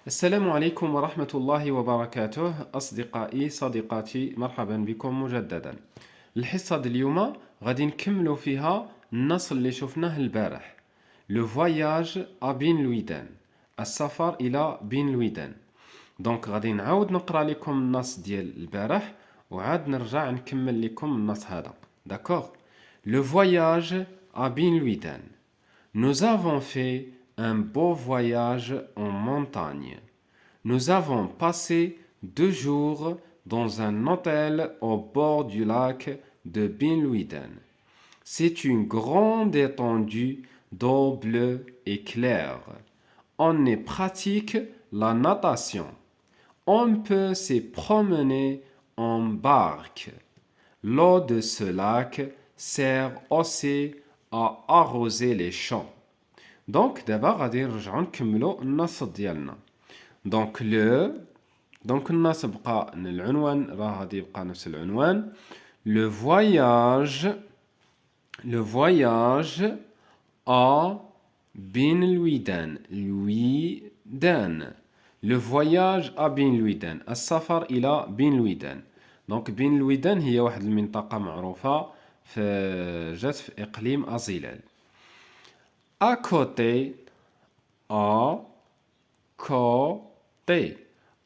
السلام عليكم ورحمة الله وبركاته أصدقائي صديقاتي مرحبا بكم مجددا. الحصة ديال اليوم غادي نكملوا فيها النص اللي شفناه البارح. لو فواياج ا بين لويدان، السفر إلى بين لويدان. دونك غادي نعاود نقرا لكم النص ديال البارح وعاد نرجع نكمل لكم النص هذا. داكوغ. لو فواياج ا بين لويدان. Nous avons fait un beau voyage en montagne. Nous avons passé 2 jours dans un hôtel au bord du lac de Binlouiden. C'est une grande étendue d'eau bleue et claire. On y pratique la natation. On peut se promener en barque. L'eau de ce lac sert aussi à arroser les champs. Donc, d'abord, غادي نرجعو نكملو النص ديالنا. دونك النص بقى العنوان راه غادي يبقى نفس العنوان. Le voyage à بن لويدان. Le voyage à بن لويدان. السفر إلى بن لويدان. دونك بن لويدان هي واحد المنطقة معروفة جات في إقليم أزيلال. À côté, à côté,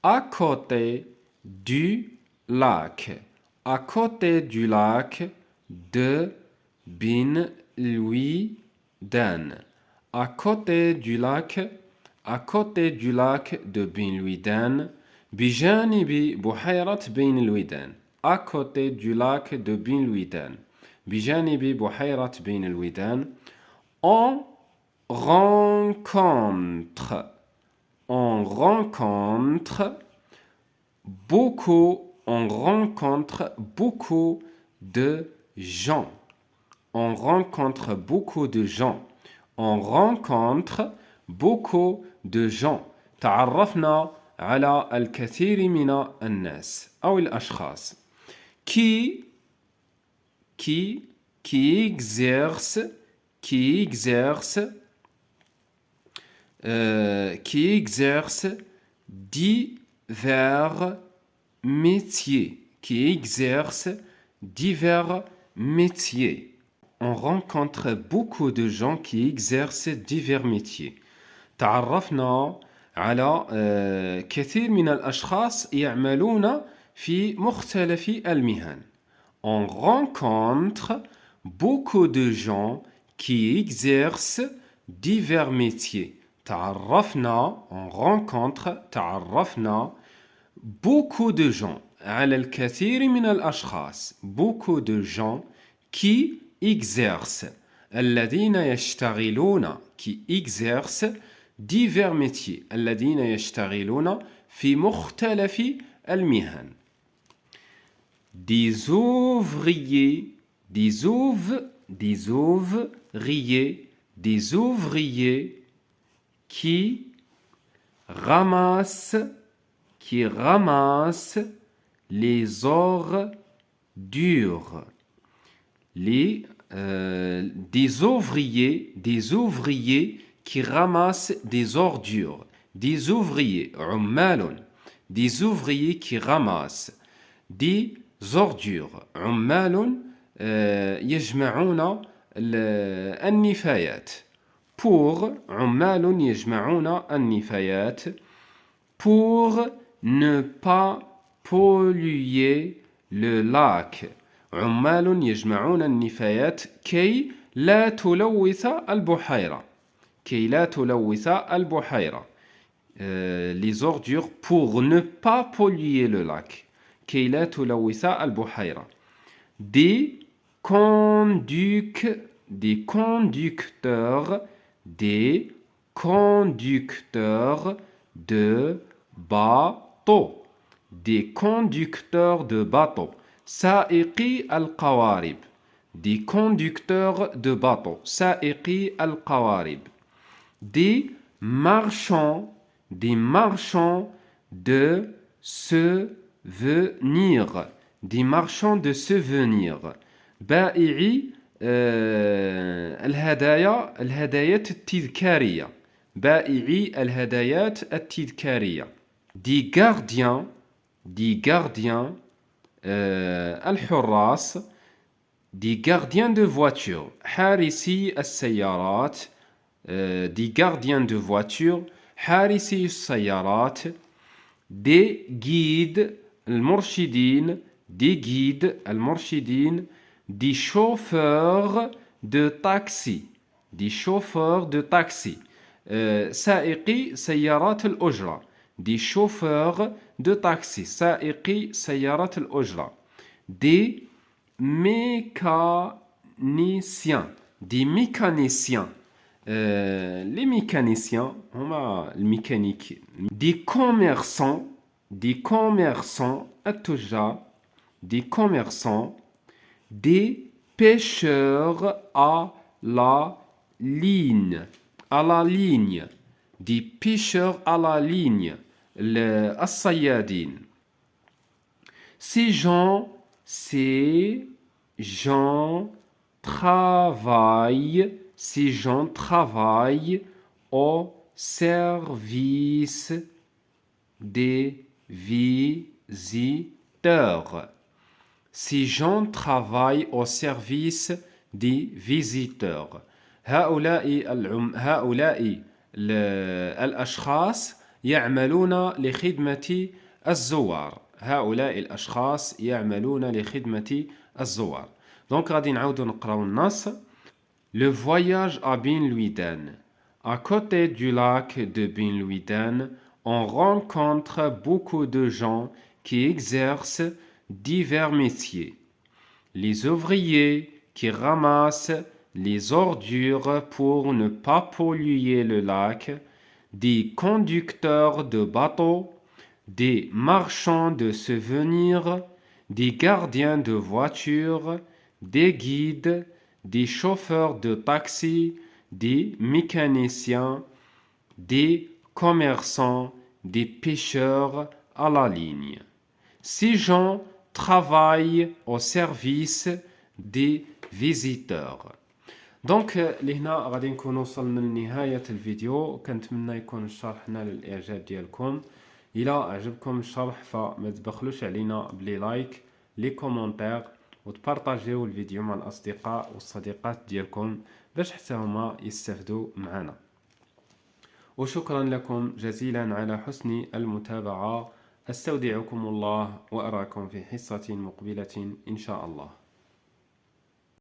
à côté du lac, à côté du lac de Bin Louidan, à côté du lac de Bin Louidan, بجانب بحيرة بين الودان, à côté du lac de Bin Louidan, بجانب بحيرة بين الودان, on rencontre beaucoup de gens. On rencontre beaucoup de gens. تعرفنا على الكثير من الناس أو الأشخاص qui exercent divers métiers. On rencontre beaucoup de gens qui exercent divers métiers. تعرفنا على كثير من الأشخاص يعملون في مختلف المهن. On rencontre beaucoup de gens qui exercent divers métiers. تعرفنا beaucoup de gens على الكثير من الأشخاص beaucoup de gens qui exercent الذين يشتغلون qui exercent divers métiers الذين يشتغلون في مختلف المهن. Des ouvriers qui ramassent les ordures. Des ouvriers qui ramassent des ordures. Des ouvriers, عمال. Des ouvriers qui ramassent des ordures. عمال يجمعون النفايات. Pour عمال يجمعون النفايات pour ne pas polluer le lac. عمال يجمعون النفايات كي لا تلوث البحيرة. Les ordures pour ne pas polluer le lac. كي لا تلوث البحيرة. Des conducteurs de bateaux. Des conducteurs de bateaux. سائقي القوارب. Des conducteurs de bateaux. سائقي القوارب. Des marchands de souvenirs. Des marchands de souvenirs. بائعي الهدايا التذكارية. بائعي الهدايات التذكارية. دي gardiens الحراس. دي gardiens de voiture حارسي السيارات. دي gardiens de voiture حارسي السيارات. دي guides المرشدين. دي guides المرشدين. دي chauffeurs de taxi. دي chauffeurs de taxi سائقي سيارات الأجرة. دي chauffeurs de taxi سائقي سيارات الأجرة. دي mécaniciens. دي mécaniciens les mécaniciens هما الميكانيكي. دي commerçants. دي commerçants التجار. دي commerçants. Des pêcheurs à la ligne. À la ligne. Des pêcheurs à la ligne. الصيادين. Ces gens travaillent. Ces gens travaillent au service des visiteurs. Ces gens travaillent au service des visiteurs. هؤلاء الأشخاص يعملون لخدمة الزوار. هؤلاء الأشخاص يعملون لخدمة الزوار. دونك غادي نعاودو نقراو النص. Le voyage à Bin-Louiden. À côté du lac de Bin-Louiden, on rencontre beaucoup de gens qui exercent divers métiers. Les ouvriers qui ramassent les ordures pour ne pas polluer le lac, des conducteurs de bateaux, des marchands de souvenirs, des gardiens de voitures, des guides, des chauffeurs de taxi, des mécaniciens, des commerçants, des pêcheurs à la ligne. Ces gens travaillent au service des visiteurs. دونك لهنا غادي نكون وصلنا لنهاية الفيديو. كنتمنى يكون الشرح نال الإعجاب ديالكم. إلا عجبكم الشرح فما تبخلوش علينا بلي لايك لي كومونتير وتبارطاجيو الفيديو مع الأصدقاء والصديقات ديالكم باش حتى هما يستافدوا معنا. وشكرا لكم جزيلا على حسن المتابعة. أستودعكم الله وأراكم في حصة مقبلة إن شاء الله.